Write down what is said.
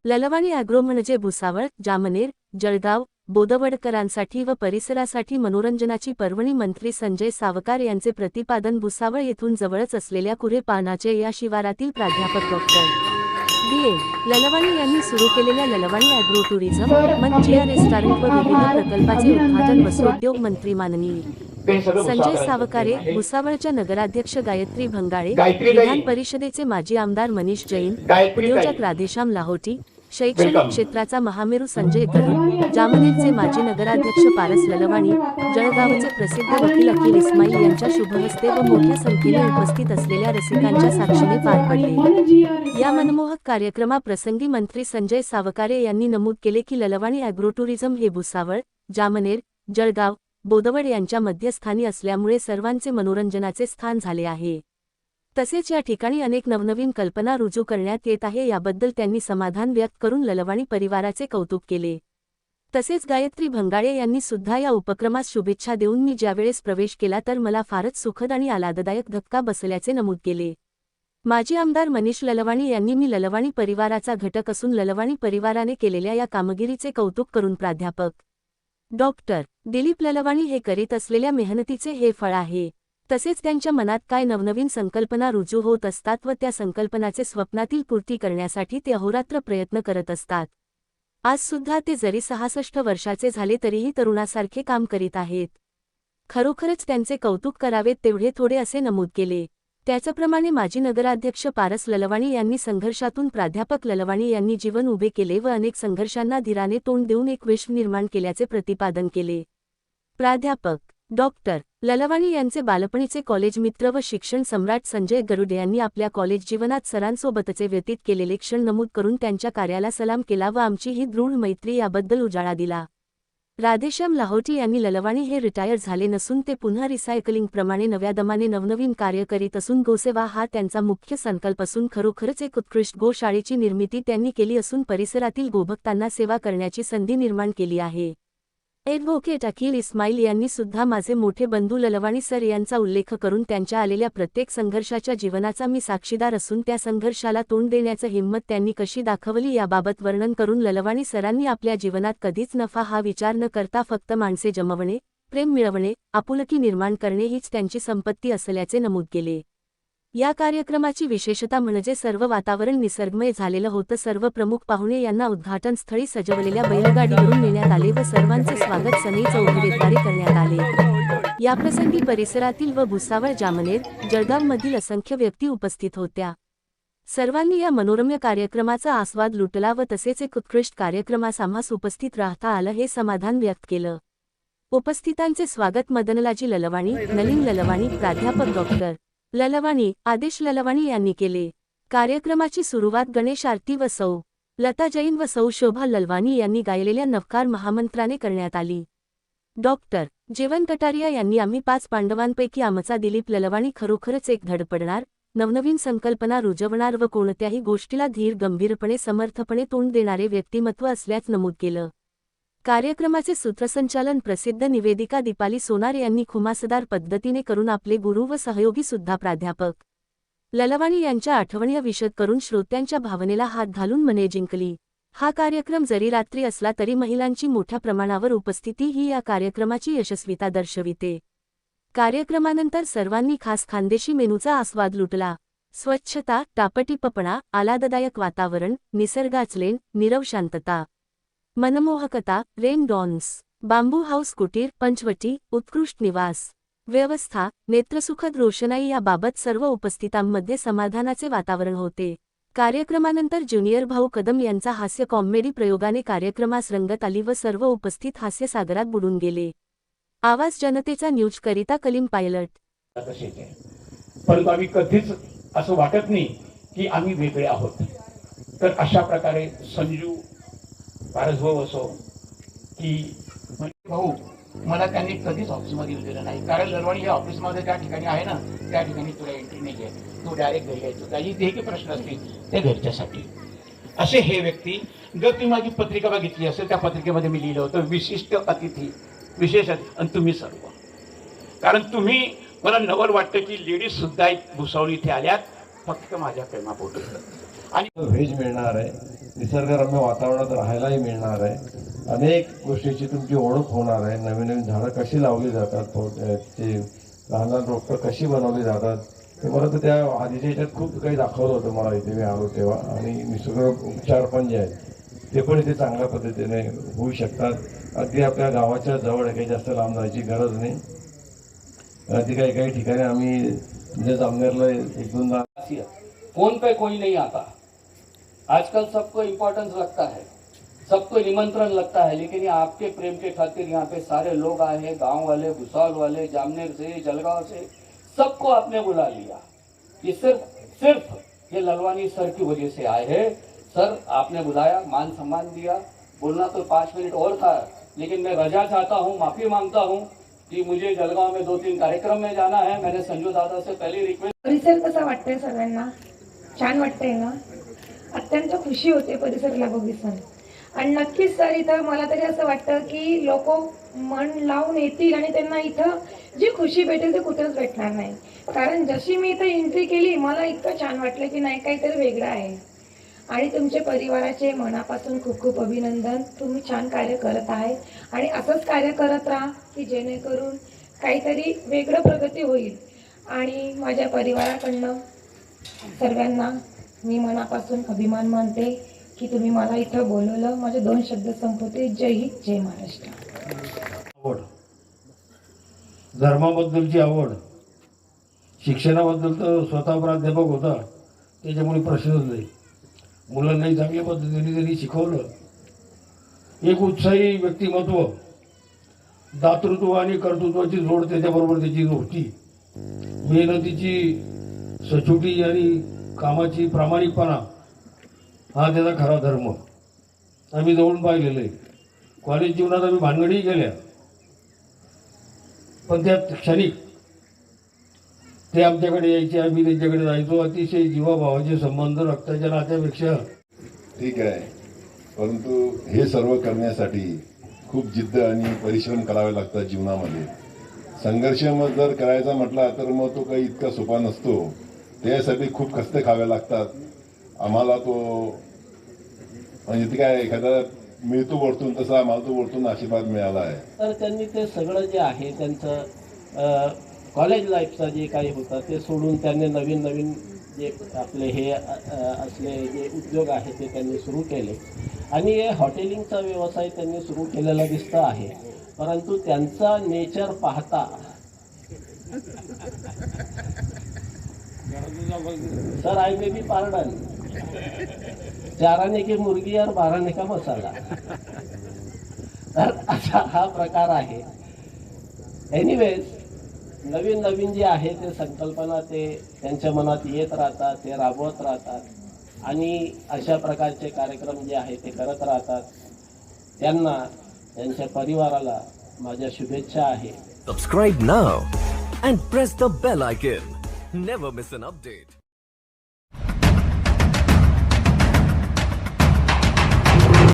Lalwani agro म्हणजे भुसावळ, जामनेर, जळगाव, बोदवडकरांसाठी व परिसरासाठी मनोरंजनाची पर्वणी. मंत्री संजय सावकार यांचे प्रतिपादन. भुसावळ येथून जवळच असलेल्या कुरे पानाचे या शिवारातील प्राध्यापक डॉक्टर डी.ए. ललवाणी यांनी सुरू केलेल्या ललवाणी ॲग्रो टुरिझम मंचिया रेस्टॉरंट व विविध प्रकल्पाचे उद्घाटन वस्त्रोद्योग मंत्री माननीय संजय सावकारे, भुसावळच्या नगराध्यक्ष गायत्री भंगाळे, विधान परिषदेचे माजी आमदार मनीष जैन, उद्योजक राधेश्याम लाहोटी, शैक्षणिक क्षेत्राचा महामेरू संजय गरुड, जामनेरचे माजी नगराध्यक्ष पारस ललवाणी, जळगावचे प्रसिद्ध वकील अखिल इस्माईल यांच्या शुभहस्ते व मोठ्या संख्येने उपस्थित असलेल्या रसिकांच्या साक्षीने पार पडले. या मनमोहक कार्यक्रमाप्रसंगी मंत्री संजय सावकारे यांनी नमूद केले की ललवाणी ॲग्रो टुरिझम हे भुसावळ, जामनेर, जळगाव, बोदवड यांच्या मध्यस्थानी असल्यामुळे सर्वांचे मनोरंजनाचे स्थान झाले आहे. तसेच या ठिकाणी अनेक नवनवीन कल्पना रुजू करण्यात येत आहे, याबद्दल त्यांनी समाधान व्यक्त करून ललवाणी परिवाराचे कौतुक केले. तसेच गायत्री भंगाळे यांनी सुद्धा या उपक्रमास शुभेच्छा देऊन मी ज्यावेळेस प्रवेश केला तर मला फारच सुखद आणि आल्हाददायक धक्का बसल्याचे नमूद केले. माजी आमदार मनीष ललवाणी यांनी मी ललवाणी परिवाराचा घटक असून ललवाणी परिवाराने केलेल्या या कामगिरीचे कौतुक करून प्राध्यापक डॉक्टर दिलीप ललवाणी हे करीत असलेल्या मेहनतीचे हे फळ आहे. तसेच त्यांच्या मनात काय नवनवीन संकल्पना रुजू होत असतात व त्या संकल्पनाचे स्वप्नातील पूर्ती करण्यासाठी ते अहोरात्र प्रयत्न करत असतात. आज सुद्धा ते जरी 66 वर्षाचे झाले तरीही तरुणासारखे काम करीत आहेत. खरोखरच त्यांचे कौतुक करावेत तेवढे थोडे असे नमूद केले. त्याचप्रमाणे माजी नगराध्यक्ष पारस ललवाणी यांनी संघर्षातून प्राध्यापक ललवाणी यांनी जीवन उभे केले व अनेक संघर्षांना धीराने तोंड देऊन एक विश्व निर्माण केल्याचे प्रतिपादन केले. प्राध्यापक डॉक्टर ललवाणी यांचे बालपणीचे कॉलेज मित्र व शिक्षण सम्राट संजय गरुड यांनी आपल्या कॉलेज जीवनात सरांसोबतचे व्यतीत केलेले क्षण नमूद करून त्यांच्या कार्याला सलाम केला व आमची ही दृढ मैत्री याबद्दल उजाळा दिला. राधेश्याम लाहोटी यांनी ललवाणी हे रिटायर झाले नसून ते पुन्हा रिसायकलिंगप्रमाणे नव्या दमाने नवनवीन कार्य करीत असून गोसेवा हा त्यांचा मुख्य संकल्प असून खरोखरच एक उत्कृष्ट गोशाळेची निर्मिती त्यांनी केली असून परिसरातील गोभक्तांना सेवा करण्याची संधी निर्माण केली आहे. ॲडव्होकेट अखिल इस्माईल यांनी सुद्धा माझे मोठे बंधू ललवाणी सर यांचा उल्लेख करून त्यांच्या आलेल्या प्रत्येक संघर्षाच्या जीवनाचा मी साक्षीदार असून त्या संघर्षाला तोंड देण्याची हिंमत त्यांनी कशी दाखवली याबाबत वर्णन करून ललवाणी सरांनी आपल्या जीवनात कधीच नफा हा विचार न करता फक्त माणसे जमवणे, प्रेम मिळवणे, आपुलकी निर्माण करणे हीच त्यांची संपत्ती असल्याचे नमूद केले. या कार्यक्रमाची विशेषता म्हणजे सर्व वातावरण निसर्गमय झालेलं होतं. सर्व प्रमुख पाहुणे यांना उद्घाटनस्थळी सजवलेल्या बैलगाडीवरून नेण्यात आले व सर्वांचे स्वागत सनई चौघडीद्वारे करण्यात आले. याप्रसंगी परिसरातील व भुसावळ, जामनेर, जळगावमधील असंख्य व्यक्ती उपस्थित होत्या. सर्वांनी या मनोरम्य कार्यक्रमाचा आस्वाद लुटला व तसेच एक उत्कृष्ट कार्यक्रमास आम्हास उपस्थित राहता आलं हे समाधान व्यक्त केलं. उपस्थितांचे स्वागत मदनलाजी ललवाणी, नलिन ललवाणी, प्राध्यापक डॉक्टर ललवाणी, आदेश ललवाणी यांनी केले. कार्यक्रमाची सुरुवात गणेश आरती व सौ लता जैन व सौ शोभा ललवाणी यांनी गायलेल्या नवकार महामंत्राने करण्यात आली. डॉक्टर जेवण कटारिया यांनी आम्ही 5 पांडवांपैकी आमचा दिलीप ललवाणी खरोखरच एक धडपडणार, नवनवीन संकल्पना रुजवणार व कोणत्याही गोष्टीला धीर गंभीरपणे समर्थपणे तोंड देणारे व्यक्तिमत्व असल्याचं नमूद केलं. कार्यक्रमाचे सूत्रसंचालन प्रसिद्ध निवेदिका दीपाली सोनार यांनी खुमासदार पद्धतीने करून आपले गुरु व सहयोगी सुद्धा प्राध्यापक ललवाणी यांच्या आठवणी विशद करून श्रोत्यांच्या भावनेला हात घालून मने जिंकली. हा कार्यक्रम जरी रात्री असला तरी महिलांची मोठ्या प्रमाणावर उपस्थिती ही या कार्यक्रमाची यशस्वीता दर्शविते. कार्यक्रमानंतर सर्वांनी खास खानदेशी मेनूचा आस्वाद लुटला. स्वच्छता, टापटीपपणा, आल्हाददायक वातावरण, निसर्गाचलेन, नीरव शांतता, मनमोहकता, रेन डॉन्स, बांबू हाऊस, कुटीर, पंचवटी, उत्कृष्ट निवास व्यवस्था, नेत्रसुखद रोषणाई याबाबत सर्व उपस्थितांमध्ये समाधानाचे वातावरण होते. कार्यक्रमानंतर ज्युनियर भाऊ कदम यांचा हास्य कॉमेडी प्रयोगाने कार्यक्रमास रंगत आली व सर्व उपस्थित हास्यसागरात बुडून गेले. आवाज जनतेचा न्यूजकरिता कलीम पायलट. परंतु आम्ही कधीच असं वाटत नाही की आम्ही वेगळे आहोत. तर अशा प्रकारे संजू पारसभाऊ असो की भाऊ, मला त्यांनी कधीच ऑफिसमध्ये दिलेलं नाही. कारण ललवाणी या ऑफिसमध्ये त्या ठिकाणी आहे ना, त्या ठिकाणी तुला एंट्री नाही आहे, तू डायरेक्ट घरी यायचं. काही जे काही प्रश्न असतील ते घरच्यासाठी. असे हे व्यक्ती, जर तुम्ही माझी पत्रिका बघितली असेल, त्या पत्रिकेमध्ये मी लिहिलं होतं विशिष्ट अतिथी, विशेष अतिथी, आणि तुम्ही सर्व. कारण तुम्ही, मला नवल वाटतं की लेडीज सुद्धा भुसावळ इथे आल्यात फक्त माझ्या प्रेमापोटी. आणि व्हेज मिळणार आहे, निसर्गरम्य वातावरणात राहायलाही मिळणार आहे, अनेक गोष्टीची तुमची ओळख होणार आहे. नवीन नवीन झाडं कशी लावली जातात, ते लहान लहान रोपटं कशी बनवली जातात, ते मला तर त्या आधीच्या ह्याच्यात खूप काही दाखवलं होतं मला इथे मी आलो तेव्हा. आणि निसर्ग उपचार पण जे आहेत ते पण इथे चांगल्या पद्धतीने होऊ शकतात. अगदी आपल्या गावाच्या जवळ आहे, काही जास्त लांब जायची गरज नाही. अगदी काही काही ठिकाणी आम्ही म्हणजे जामनेरला एक दोनदा फोन पे कोई नहीं आता। आजकल सबको इम्पोर्टेंस लगता है, सबको निमंत्रण लगता है, लेकिन ये आपके प्रेम के खातिर यहाँ पे सारे लोग आए हैं, गांव वाले, भुसावल वाले, जामनेर से, जलगांव से, सबको आपने बुला लिया। ये सिर्फ ये ललवानी सर की वजह से आए हैं। सर आपने बुलाया, मान सम्मान दिया, बोलना तो 5 मिनट और था, लेकिन मैं रजा चाहता हूँ, माफी मांगता हूँ कि मुझे जलगांव में 2-3 कार्यक्रम में जाना है। मैंने संजू दादा से पहले रिक्वेस्ट। परिसर कसा वाटतंय सगळ्यांना? छान वाटतंय ना? अत्यंत खुशी होते परिसरला बघितलं. आणि नक्कीच सर इथं मला तरी असं वाटतं की लोक मन लावून येतील आणि त्यांना इथं जी खुशी भेटेल ते कुठेच भेटणार नाही. कारण जशी मी इथं एंट्री केली मला इतकं छान वाटलं की नाही काहीतरी वेगळं आहे. आणि तुमच्या परिवाराचे मनापासून खूप खूप अभिनंदन. तुम्ही छान कार्य करत आहे आणि असंच कार्य करत राहा की जेणेकरून काहीतरी वेगळं प्रगती होईल. आणि माझ्या परिवाराकडनं सर्वांना मी मनापासून अभिमान मानते की तुम्ही मला इथं बोलवलं. माझे 2 शब्द संपवते. जय हिंद, जय महाराष्ट्र. आवड, धर्माबद्दलची आवड, शिक्षणाबद्दल तर स्वतः प्राध्यापक होता त्याच्यामुळे प्रश्नच नाही. मुलांनाही चांगल्या पद्धतीने त्यांनी शिकवलं. एक उत्साही व्यक्तिमत्व, दातृत्व आणि कर्तृत्वाची जोड त्याच्याबरोबर त्याची होती. मेहनतीची सचोटी आणि कामाची प्रामाणिकपणा हा त्याचा खरा धर्म. आम्ही जवळून पाहिलेलं आहे. कॉलेज जीवनात आम्ही भानगडीही केल्या, पण त्या क्षणिक ते आमच्याकडे यायचे, आम्ही त्यांच्याकडे जायचो. अतिशय जीवाभावाचे संबंध रक्ताच्या नात्यापेक्षा. ठीक आहे, परंतु हे सर्व करण्यासाठी खूप जिद्द आणि परिश्रम करावे लागतात जीवनामध्ये. संघर्ष मग जर करायचा म्हटला तर मग तो काही इतका सोपा नसतो. त्यासाठी खूप कष्ट खावे लागतात. आम्हाला तो म्हणजे ते काय एखादा मिळतो वरतून, तसा आम्हाला तो वरतून आशीर्वाद मिळाला आहे. तर त्यांनी ते सगळं जे आहे त्यांचं कॉलेज लाईफचं जे काही होतं ते सोडून त्यांनी नवीन नवीन जे आपले हे असले जे उद्योग आहे ते त्यांनी सुरू केले. आणि हे हॉटेलिंगचा व्यवसाय त्यांनी सुरू केलेला दिसतं आहे. परंतु त्यांचा नेचर पाहता sir I may be pardon, 4 आने की मुर्गी और 12 आने का मसाला, तर असा हा प्रकार आहे. एनिवेज नवीन नवीन जे आहे ते संकल्पना ते त्यांच्या मनात येत राहतात, ते राबवत राहतात आणि अशा प्रकारचे कार्यक्रम जे आहे ते करत राहतात. त्यांना त्यांच्या परिवाराला माझ्या शुभेच्छा आहे. Subscribe now and press the bell icon. Never miss an update.